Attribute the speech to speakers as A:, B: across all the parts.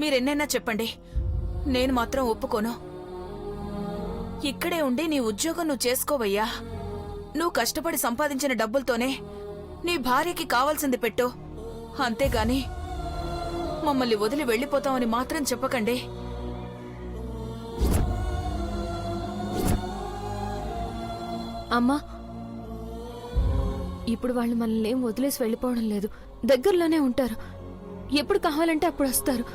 A: మీరెన్నైనా చెప్పండి, నేను మాత్రం ఒప్పుకోను. ఇక్కడే ఉండి నీ ఉద్యోగం నువ్వు చేసుకోవయ్యా. నువ్వు కష్టపడి సంపాదించిన డబ్బులతోనే నీ భార్యకి కావాల్సింది పెట్టు. అంతేగాని మమ్మల్ని వదిలి వెళ్ళిపోతామని మాత్రం చెప్పకండి.
B: అమ్మా, ఇప్పుడు వాళ్ళు మనల్ని ఏం వదిలేసి వెళ్ళిపోవడం లేదు. దగ్గరలోనే ఉంటారు. ఎప్పుడు కావాలంటే అప్పుడు వస్తారు.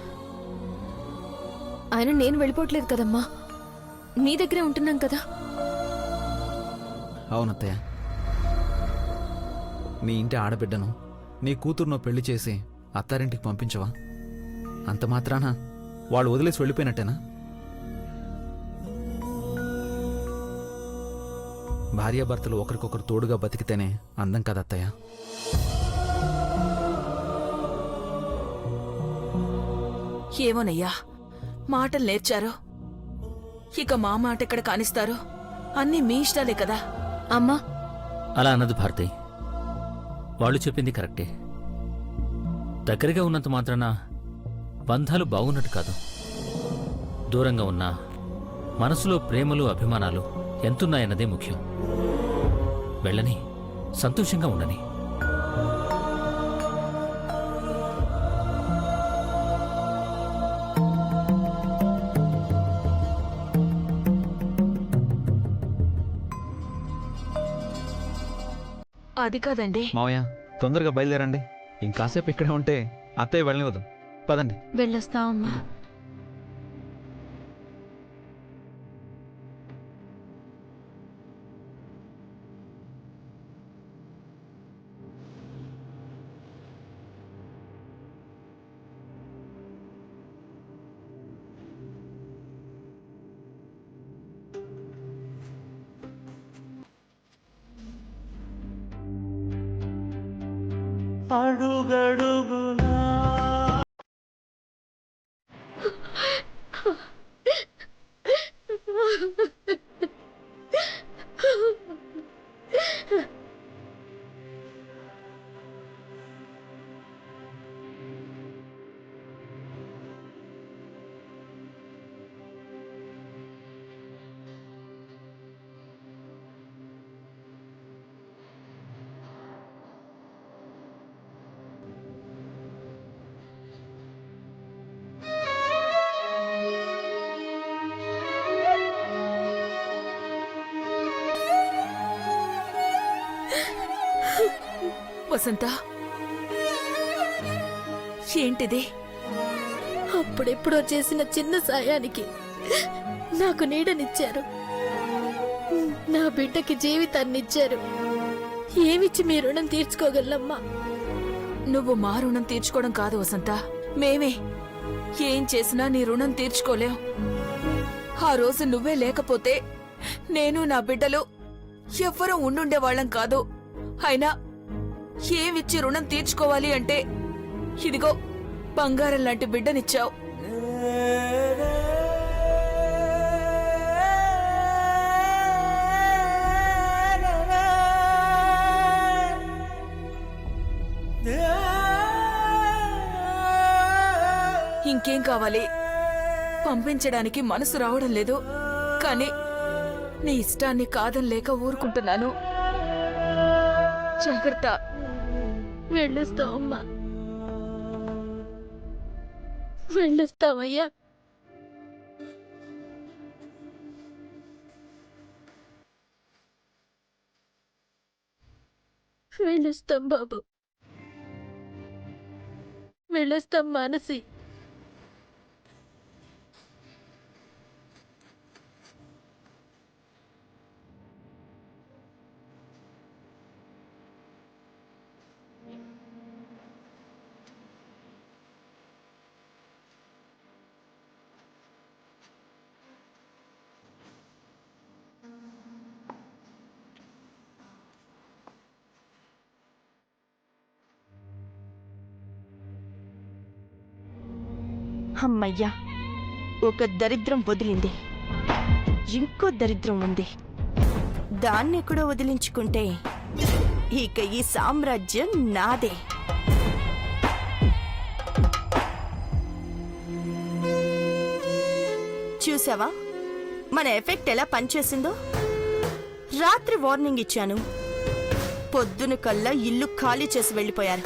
B: ఆయన నేను వెళ్ళిపోవట్లేదు కదమ్మా, నీ దగ్గరే ఉంటున్నాం కదా.
C: అవునత్తయ్య, నీ ఇంటి ఆడబిడ్డను, నీ కూతురును పెళ్లి చేసి అత్తారింటికి పంపించవా? అంత మాత్రాన వాళ్ళు వదిలేసి వెళ్ళిపోయినట్టేనా? భార్యాభర్తలు ఒకరికొకరు తోడుగా బతికితేనే అందం కదా అత్తయ్య.
A: ఏమోనయ్యా, మాటలు నేర్చారు. ఇక మా మాట ఎక్కడ కానిస్తారు? అన్నీ మీ ఇష్టాలే కదా.
B: అమ్మా,
D: అలా అన్నది భారతి. వాళ్ళు చెప్పింది కరెక్టే. దగ్గరగా ఉన్నంత మాత్రాన బంధాలు బాగున్నట్టు కాదు. దూరంగా ఉన్నా మనసులో ప్రేమలు, అభిమానాలు ఎంతున్నాయన్నదే ముఖ్యం. వెళ్ళని, సంతోషంగా ఉండని.
A: అది కాదండి.
C: మావయ్య, తొందరగా బయలుదేరండి. ఇంకాసేపు ఇక్కడే ఉంటే అత్తయ్య వెళ్ళనివ్వదు. పదండి.
B: వెళ్ళొస్తామమ్మా.
E: అడుగడుగునా
A: వసంత, ఏంటిది?
B: అప్పుడెప్పుడో చేసిన చిన్న సాయానికి నాకు నీడనిచ్చారు. నా బిడ్డకి జీవితాన్నిచ్చారు. ఏమిచ్చి మీ రుణం తీర్చుకోగలమ్మా?
A: నువ్వు మా రుణం తీర్చుకోవడం కాదు వసంత, మేమే ఏం చేసినా నీ రుణం తీర్చుకోలేం. ఆ రోజు నువ్వే లేకపోతే నేను, నా బిడ్డలు ఎవ్వరూ ఉండుండేవాళ్లం కాదు. అయినా ఏమిచ్చి రుణం తీర్చుకోవాలి అంటే ఇదిగో బంగారం లాంటి బిడ్డనిచ్చావు. ఇంకేం కావాలి? పంపించడానికి మనసు రావడం లేదు, కానీ నీ ఇష్టాన్ని కాదనలేక ఊరుకుంటున్నాను. జాగ్రత్త.
B: వెళ్ళొస్తామమ్మా, వెళ్ళొస్తామయ్యా. వెళ్ళొస్తాం బాబు, వెళ్ళొస్తాం మానసి.
F: అమ్మయ్యా, ఒక దరిద్రం వదిలింది. ఇంకో దరిద్రం ఉంది. దాన్నెక్కడో వదిలించుకుంటే ఇక ఈ సామ్రాజ్యం నాదే. చూసావా మన ఎఫెక్ట్ ఎలా పనిచేసిందో? రాత్రి వార్నింగ్ ఇచ్చాను, పొద్దున కల్లా ఇల్లు ఖాళీ చేసి వెళ్ళిపోయారు.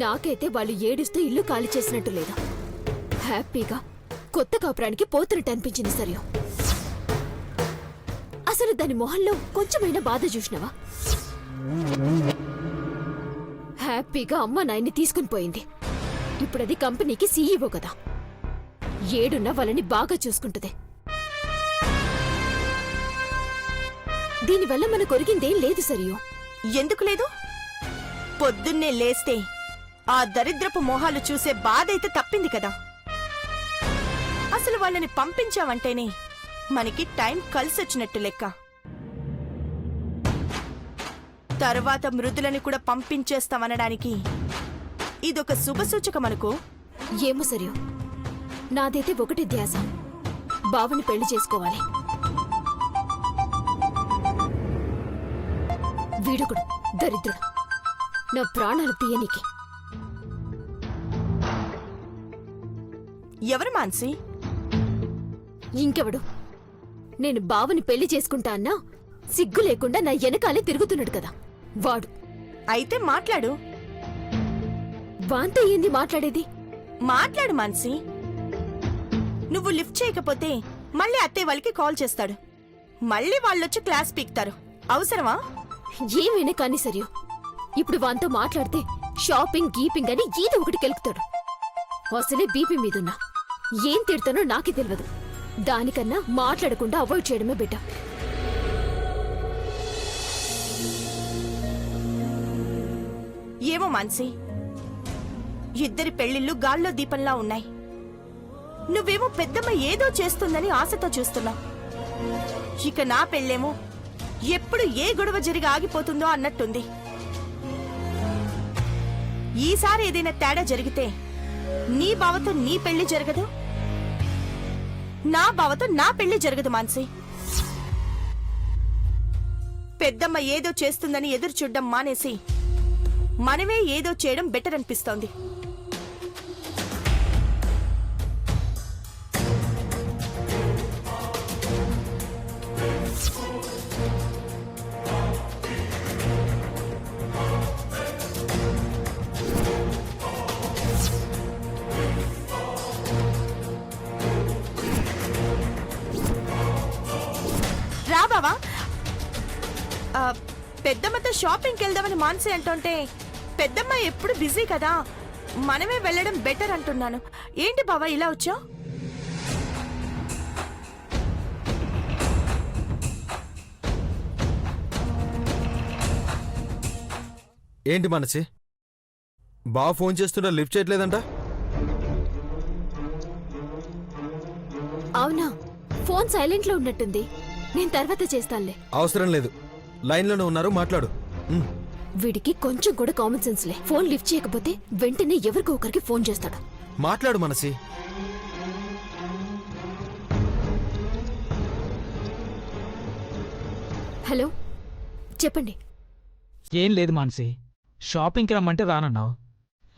B: నాకైతే వాళ్ళు ఏడుస్తూ ఇల్లు ఖాళీ చేసినట్టు లేదా, హ్యాపీగా కొత్త కాపురానికి పోతున్నట్టు అనిపించింది సరియో. అసలు దాని మొహంలో కొంచెమైనా బాధ చూసినావా? హ్యాపీగా అమ్మ నాయన్ని తీసుకుని పోయింది. ఇప్పుడది కంపెనీకి సీఈఓ కదా, ఏడున్న వాళ్ళని బాగా చూసుకుంటుంది. దీనివల్ల మన కొరిగిందేం లేదు సరియో.
F: ఎందుకు లేదు? పొద్దున్నే లేస్తే ఆ దరిద్రపు మొహాలు చూసే బాధైతే తప్పింది కదా. అసలు వాళ్ళని పంపించావంటేనే మనకి టైం కలిసొచ్చినట్టు లెక్క. తర్వాత మృదులని కూడా పంపించేస్తామనడానికి ఇదొక శుభసూచకమనుకో.
B: ఏమో సరియో, నాదైతే ఒకటి ధ్యాస, బావని పెళ్లి చేసుకోవాలి. వీడొకడు దరిద్రుడు, నా ప్రాణాలు తీయనికి.
F: ఎవరు మాన్సి?
B: ఇంకెవడు? నేను బావని పెళ్లి చేసుకుంటా అన్నా సిగ్గు లేకుండా నా వెనకాలే తిరుగుతున్నాడు కదా వాడు.
F: అయితే మాట్లాడు.
B: వాంతో ఏంది మాట్లాడేది?
F: మాట్లాడు మాన్సి. నువ్వు లిఫ్ట్ చేయకపోతే మళ్ళీ అత్తయ్య వాళ్ళకి కాల్ చేస్తాడు, మళ్ళీ వాళ్ళొచ్చి క్లాస్ పీక్తారు. అవసరమా?
B: ఏమైనా కానీ సరియో, ఇప్పుడు వాంతో మాట్లాడితే షాపింగ్ గీపింగ్ అని ఏదో ఒకటి కెలుకుతాడు. అసలే బీపీ మీదున్నా ఏం తిడతానో నాకే తెలియదు. దానికన్నా మాట్లాడకుండా అవాయిడ్ చేయడమే బెటర్.
F: ఏమో మాన్సి, ఇద్దరి పెళ్లిళ్ళు గాల్లో దీపంలా ఉన్నాయి. నువ్వేమో పెద్దమ్మ ఏదో చేస్తుందని ఆశతో చూస్తున్నావు. ఇక నా పెళ్ళేమో ఎప్పుడు ఏ గొడవ జరిగి ఆగిపోతుందో అన్నట్టుంది. ఈసారి ఏదైనా తేడా జరిగితే నీ బావతో నీ పెళ్లి జరగదు, నా బావతో నా పెళ్లి జరగదు మాన్సి. పెద్దమ్మ ఏదో చేస్తుందని ఎదురు చూడ్డం మానేసి మనమే ఏదో చేయడం బెటర్ అనిపిస్తోంది. రా బావా. పెద్దమ్మతో షాపింగ్కి వెళ్దామని మాన్సి అంటుంటే పెద్దమ్మ ఎప్పుడు బిజీ కదా, మనమే వెళ్ళడం బెటర్ అంటున్నాను. ఏంటి బావా ఇలా వచ్చావు?
E: ఏంటి మనసి, బావ ఫోన్ చేస్తున్నా లిఫ్ట్ చేయట్లేదంట?
B: అవునా, ఫోన్ సైలెంట్ లో ఉన్నట్టుంది. నేను తర్వాత చేస్తానులే.
E: అవసరం లేదు, లైన్లోనే ఉన్నారు, మాట్లాడు.
B: వీడికి కొంచెం కూడా కామన్ సెన్స్ లే. ఫోన్ లిఫ్ట్ చేయకపోతే వెంటనే ఎవరికో ఒకరికి ఫోన్ చేస్తాడు.
E: మాట్లాడు మనసి.
B: హలో, చెప్పండి.
G: ఏం లేదు మాన్సి, షాపింగ్కి రమ్మంటే రానన్నావు.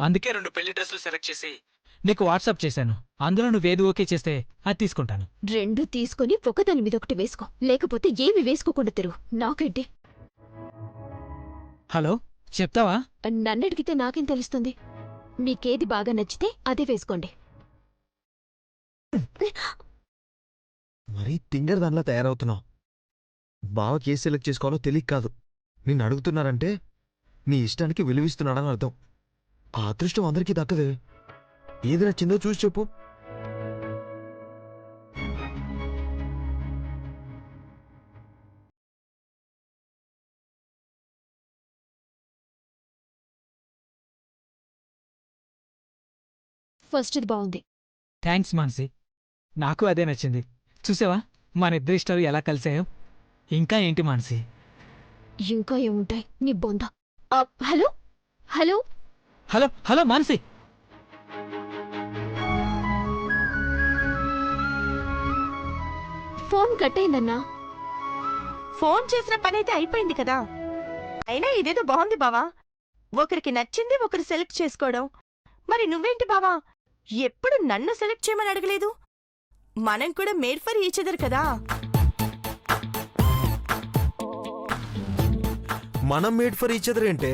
G: అందుకే 2 పెళ్లి డ్రెస్సులు సెలెక్ట్ చేసి నీకు వాట్సాప్ చేశాను. అందులో నువ్వేది ఓకే చేస్తే అది తీసుకుంటాను.
B: 2 తీసుకుని ఒకదాని మీద ఒకటి వేసుకో, లేకపోతే ఏమి వేసుకోకుండా తిరుగు. నాకేంటి?
G: హలో, చెప్తావా?
B: నన్నడిగితే నాకేం తెలుస్తుంది? మీకేది బాగా నచ్చితే అదే వేసుకోండి.
E: మరీ తింగర్ దానిలా తయారవుతున్నావు. బావకి ఏ సెలెక్ట్ చేసుకోవాలో తెలియక కాదు, నిన్ను అడుగుతున్నారంటే నీ ఇష్టానికి విలువిస్తున్నాడని అర్థం. ఆ అదృష్టం అందరికీ దక్కదే. ఏది నచ్చిందో చూసి చెప్పు.
B: ఫస్ట్ ఇది బాగుంది.
G: థ్యాంక్స్ మాన్సి, నాకు అదే నచ్చింది. చూసావా మన ఇద్దరి ఇష్టాలు ఎలా కలిసాయో? ఇంకా ఏంటి మాన్సి?
B: ఇంకా ఏముంటాయి నీ బొంద. Hello hello
G: hello hello Mansi,
B: phone cut అయిందన్నా.
F: ఫోన్ చేసిన పని అయితే అయిపోయింది కదా. అయినా ఇదేదో బాగుంది బావా, ఒకరికి నచ్చింది ఒకరు సెలెక్ట్ చేసుకోవడం. మరి నువ్వేంటి బావా, ఎప్పుడు నన్ను సెలెక్ట్ చేయమని అడగలేదు? మనం కూడా మేడ్ ఫర్ ఈచ్ అదర్ కదా.
E: మనం మేడ్ ఫర్ ఈచ్ అదర్ ఏంటే,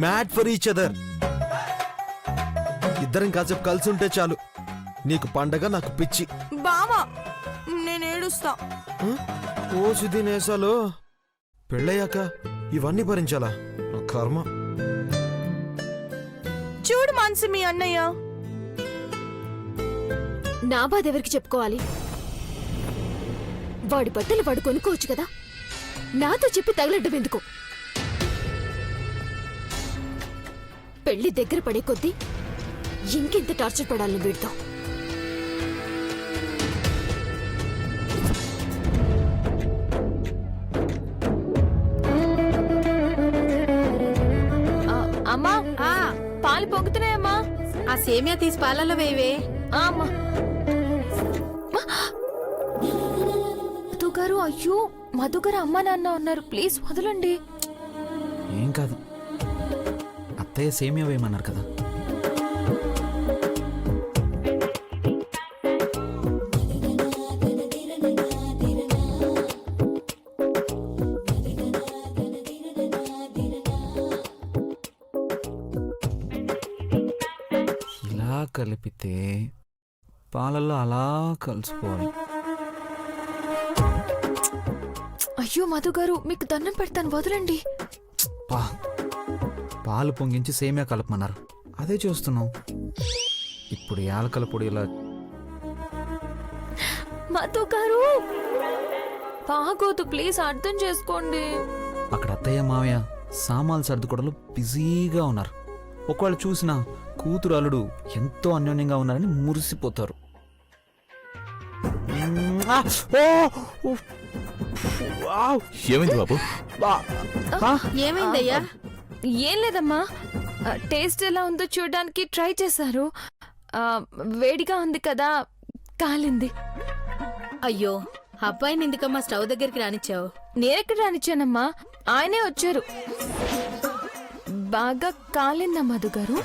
E: మ్యాడ్ ఫర్ ఈచ్ అదర్. ఇద్దరం కాసేపు కలిసి ఉంటే చాలు. నీకు పండగ, నాకు పిచ్చి.
F: బావా నేను ఏడుస్తా.
E: ఓ సిద్ధినేసాలు, పెళ్ళయ్యాక ఇవన్నీ భరించాలా? నా కర్మ.
F: చూడు మాన్సి, మీ అన్నయ్య.
B: నా బాధ ఎవరికి చెప్పుకోవాలి? వాడి బట్టలు వాడు కొనుక్కోవచ్చు కదా, నాతో చెప్పి తగలడ్డం ఎందుకు? పెళ్లి దగ్గర పడే కొద్దీ ఇంకెంత టార్చర్ పడాలని వీడితో.
A: అమ్మా, పాలు పొంగుతున్నాయమ్మా.
H: ఆ సేమియా తీసి పాలలో వేయవే.
A: అమ్మా మధుగారు, అయ్యో మధుగారు అమ్మా నాన్న ఉన్నారు, ప్లీజ్ వదలండి.
C: ఏం కాదు, అత్తయ్య సేమియా వేయమన్నారు కదా. ఇలా కలిపితే పాలల్లో అలా కలిసిపోవాలి.
A: అయ్యో మధుగారు, మీకు దండం పెడతాను, వదలండి.
C: పాలు పొంగించి సేమియా కలపమన్నారు, అదే చూస్తున్నాం. ఇప్పుడు యాలకల పొడి ఇలా.
A: మధుగారు బాగోదు, ప్లీజ్ అర్థం చేసుకోండి.
C: అక్కడ అత్తయ్య మావయ్య సామాన్లు సర్దుకోవడంలో బిజీగా ఉన్నారు. ఒకవేళ చూసినా కూతురు అల్లుడు ఎంతో అన్యోన్యంగా ఉన్నారని మురిసిపోతారు.
I: ఏమైంది బాబు?
H: ఏమైందయ్యా?
A: ఏం లేదమ్మా, టేస్ట్ ఎలా ఉందో చూడడానికి ట్రై చేశారు. వేడిగా ఉంది కదా, కాలింది.
H: అయ్యో, అబ్బాయిని ఎందుకమ్మా స్టవ్ దగ్గరికి రానిచ్చావు?
A: నేనెక్కడ రానిచ్చానమ్మా, ఆయనే వచ్చారు. బాగా కాలిందా మధుగారు?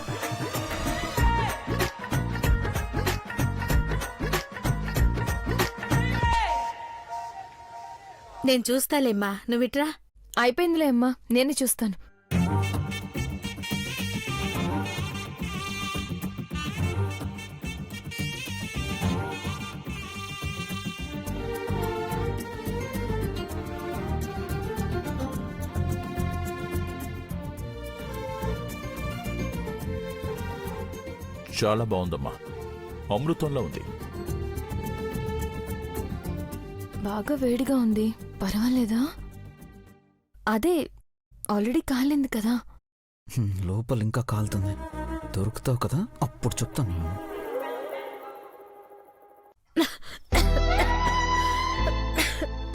H: నేను చూస్తాలేమ్మా, నువ్విట్రా.
A: అయిపోయిందిలే అమ్మా, నేనే చూస్తాను.
I: చాలా బాగుందమ్మా, అమృతంలో ఉంది.
A: బాగా వేడిగా ఉంది, పర్వాలేదా? అదే ఆల్రెడీ కాలింది కదా.
C: లోపల ఇంకా కాలుతుంది. దొరుకుతావు కదా, అప్పుడు చెప్తాను.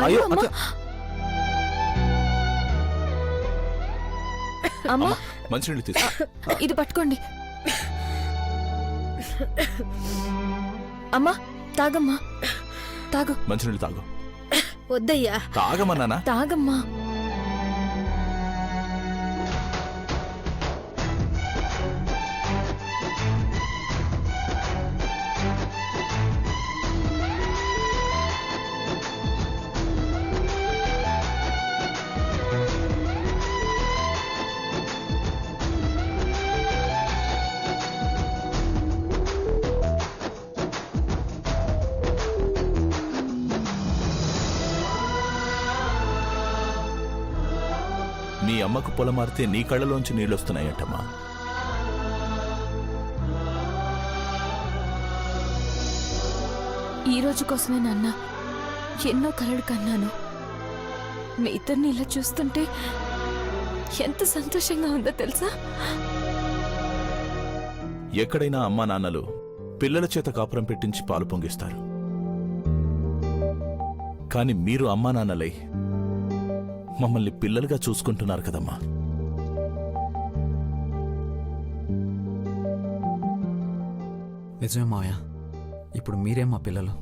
A: అయ్యో అమ్మా. అమ్మా,
I: మంచినీళ్ళు తీసుకో.
A: ఇది పట్టుకోండి. అమ్మా తాగమ్మా, తాగు.
I: మంచినీళ్ళు తాగు.
H: వద్దయ్యా.
I: తాగమన్నానా?
A: తాగమ్మా.
I: నీ అమ్మకు పొలమారితే నీ కళ్ళలోంచి నీళ్ళొస్తున్నాయటమ్మా.
A: ఈ రోజు కోసమే నాన్న ఎన్నో కలలు కన్నాను. మీ ఇద్దరిని ఇలా చూస్తుంటే ఎంత సంతోషంగా ఉందో తెలుసా?
I: ఎక్కడైనా అమ్మా నాన్నలు పిల్లల చేత కాపురం పెట్టించి పాలు పొంగిస్తారు. కాని మీరు అమ్మా నాన్నలై మమ్మల్ని పిల్లలుగా చూసుకుంటున్నారు కదమ్మా.
C: నిజమే మావయ్య, ఇప్పుడు మీరే మా పిల్లలు.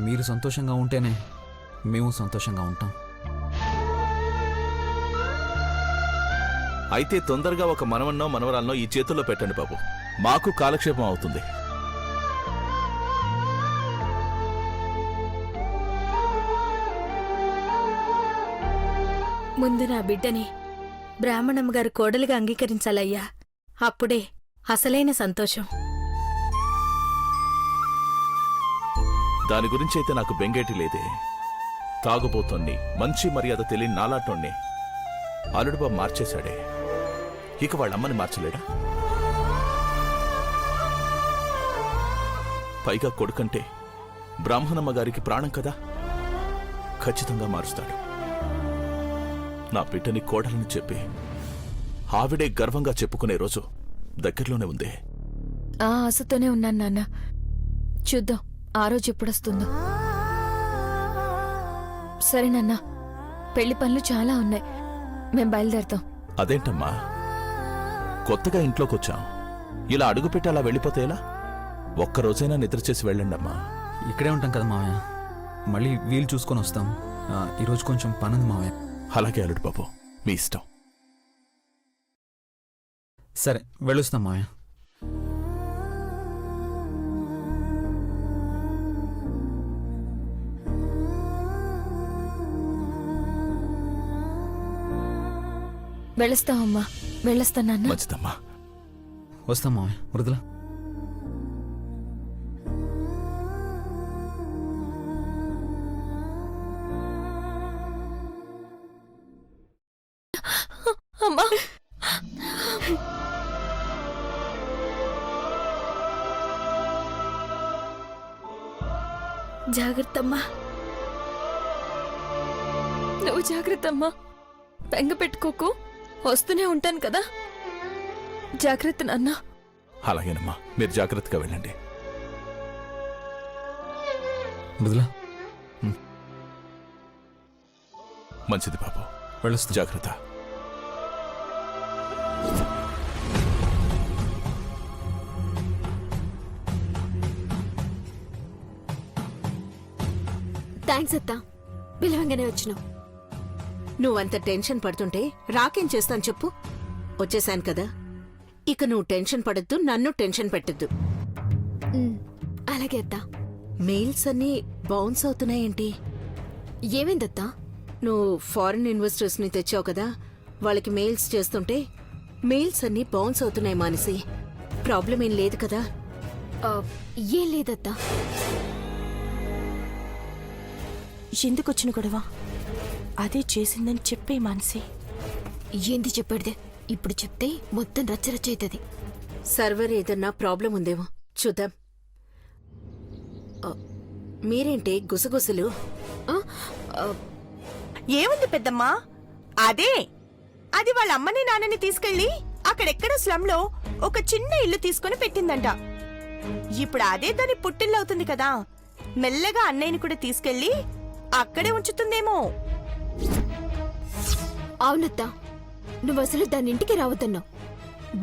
C: మీరు సంతోషంగా ఉంటేనే మేము సంతోషంగా ఉంటాం.
I: అయితే తొందరగా ఒక మనవన్నో మనవరాలనో ఈ చేతుల్లో పెట్టండి బాబు. మాకు కాలక్షేపం అవుతుంది.
H: ముందు నా బిడ్డని బ్రాహ్మణమ్మ గారు కోడలిగా అంగీకరించాలయ్యా. అప్పుడే అసలైన సంతోషం.
I: దాని గురించైతే నాకు బెంగేటి లేదే. తాగుబోతోన్ని, మంచి మర్యాద తెలియని నాలాటోణ్ణి అల్లుడు బాబు మార్చేశాడే. ఇక వాళ్ళమ్మని మార్చలేడా? పైగా కొడుకంటే బ్రాహ్మణమ్మ గారికి ప్రాణం కదా, ఖచ్చితంగా మారుస్తాడు. నా బిడ్డని కోడలని చెప్పి ఆవిడే గర్వంగా చెప్పుకునే రోజు దగ్గరలోనే ఉంది.
A: ఆ ఆశతోనే ఉన్నాను నాన్న. చూద్దాం ఆ రోజు ఎప్పుడొస్తుందో. సరే నాన్న, పెళ్లి పనులు చాలా ఉన్నాయి, మేం బయలుదేరుతాం.
I: అదేంటమ్మా, కొత్తగా ఇంట్లోకొచ్చాం, ఇలా అడుగుపెట్టి అలా వెళ్ళిపోతే ఎలా? ఒక్కరోజైనా నిద్ర చేసి వెళ్ళండమ్మా.
C: ఇక్కడే ఉంటాం కదా మావయ్య, మళ్ళీ వీలు చూసుకొని వస్తాం. ఈరోజు కొంచెం పనుంది మావయ్య.
I: అలాగే అల్లుడు బాబు, మీ ఇష్టం.
C: సరే వెళ్ళొస్తాం మావయ్య.
A: వెళ్ళొస్తామమ్మా, వెళ్ళొస్తాను నాన్న.
I: మంచిదమ్మా.
C: వస్తాం మావయ్య. మృదుల
A: అమ్మా,
H: జాగ్రత్తమ్మా.
A: నువ్వు జాగ్రత్త అమ్మా, బెంగ పెట్టుకోకు, వస్తూనే ఉంటాను కదా. జాగ్రత్త నాన్న.
I: అలాగేనమ్మా, మీరు జాగ్రత్తగా వెళ్ళండి.
C: మృదుల
I: మంచిది బాబు,
C: వెళ్ళొస్తాం.
I: జాగ్రత్త.
B: థ్యాంక్స్ అత్తా, పిలవంగానే వచ్చినావు.
J: నువ్వంత టెన్షన్ పడుతుంటే రాకేం చేస్తాను చెప్పు? వచ్చేసాను కదా, ఇక నువ్వు టెన్షన్ పడద్దు, నన్ను టెన్షన్ పెట్టద్దు.
B: అలాగే అత్తా.
J: మెయిల్స్ అన్నీ బౌన్స్ అవుతున్నాయేంటి?
B: ఏమైందత్తా?
J: నువ్వు ఫారిన్ ఇన్వెస్టర్స్ ని తెచ్చావు కదా, వాళ్ళకి మెయిల్స్ చేస్తుంటే మెయిల్స్ అన్నీ బౌన్స్ అవుతున్నాయి మానసి. ప్రాబ్లం ఏం లేదు కదా?
B: ఏం లేదత్తా.
F: ఎందుకొచ్చిన గొడవ? అదే చేసిందని చెప్పే మానసి.
B: ఏంది చెప్పాడిదే? ఇప్పుడు చెప్తే మొత్తం రచ్చరచ్చ అవుతుంది.
J: సర్వర్ ఏదన్నా ప్రాబ్లం ఉందేమో చూద్దాం. మీరేంటి గుసగుసలు?
F: ఏముంది పెద్దమ్మా, అది వాళ్ళ అమ్మని నాన్నని తీసుకెళ్లి అక్కడెక్కడో స్లమ్ లో ఒక చిన్న ఇల్లు తీసుకుని పెట్టిందంట. ఇప్పుడు అదే దాని పుట్టిల్లు అవుతుంది కదా, మెల్లగా అన్నయ్యని కూడా తీసుకెళ్లి అక్కడే ఉంచుతుందేమో.
B: అవునత్తా, నువ్వు అసలు దాని ఇంటికి రావద్దన్నావు,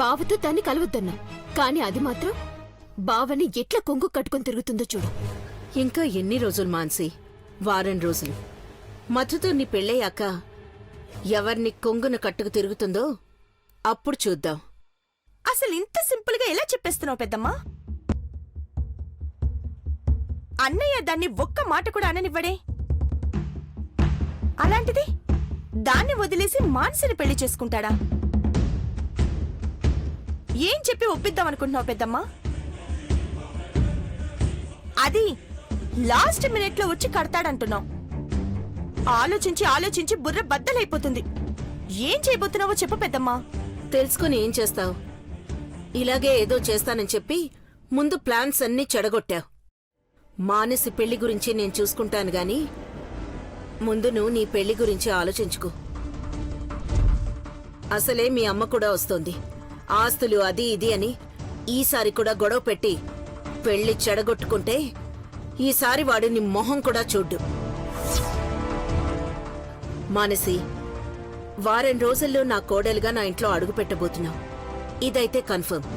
B: బావతో దాన్ని కలవద్దన్నావు. కానీ అది మాత్రం బావని ఎట్లా కొంగు కట్టుకొని తిరుగుతుందో చూడు.
J: ఇంకా ఎన్ని రోజులు మాన్సి? వారం రోజులు. మధుతో నీ పెళ్ళయ్యాక ఎవరిని కొంగున కట్టుకు తిరుగుతుందో అప్పుడు చూద్దాం.
F: అసలు ఇంత సింపుల్ గా ఎలా చెప్పేస్తున్నావు పెద్దమ్మా? అన్నయ్య దాన్ని ఒక్క మాట కూడా అననివ్వడే. అలాంటిది దాన్ని వదిలేసి మానసిని పెళ్లి చేసుకుంటాడా? ఏం చెప్పి ఒప్పిద్దాం అనుకుంటున్నావు పెద్దమ్మా? అది లాస్ట్ మినిట్ లో వచ్చి కడతాడంటున్నావు. ఆలోచించి ఆలోచించి బుర్ర బద్దలైపోతుంది. ఏం చేయబోతున్నావో చెప్పు పెద్దమ్మా.
J: తెలుసుకుని ఏం చేస్తావు? ఇలాగే ఏదో చేస్తానని చెప్పి ముందు ప్లాన్స్ అన్నీ చెడగొట్టావు. మానసి పెళ్లి గురించి నేను చూసుకుంటాను గాని ముందు నువ్వు నీ పెళ్లి గురించి ఆలోచించుకో. అసలే మీ అమ్మ కూడా వస్తోంది, ఆస్తులు అది ఇది అని ఈసారి కూడా గొడవ పెట్టి పెళ్లి చెడగొట్టుకుంటే ఈసారి వాడు నీ మొహం కూడా చూడ్డు. మానసి, వారం రోజుల్లో నా కోడలుగా నా ఇంట్లో అడుగు పెట్టబోతున్నావు. ఇదైతే కన్ఫర్మ్.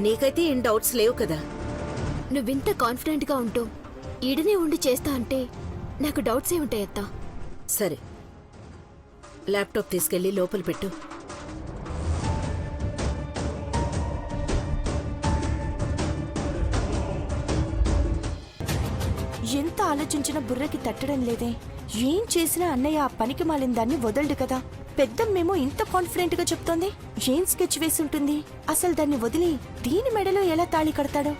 J: నీకైతే ఏం డౌట్స్ లేవు కదా?
B: నువ్వింత కాన్ఫిడెంట్ గా ఉంటూ ఈడనే ఉండి చేస్తా అంటే నాకు డౌట్స్ ఏ ఉంటాయత్తా.
J: సరే, ల్యాప్టాప్ తీసుకెళ్లి లోపల పెట్టు.
F: ఆలోచించినా బుర్రకి తట్టడం లేదే. ఏం చేసినా అన్నయ్య ఆ పనికి మాలిన దాన్ని వదలడు కదా. పెద్దమ్మేమో ఇంత కాన్ఫిడెంట్ గా చెప్తోంది. ఏం స్కెచ్ వేసి ఉంటుంది? అసలు దాన్ని వదిలి దీని మెడలో ఎలా తాళి కడతాడో?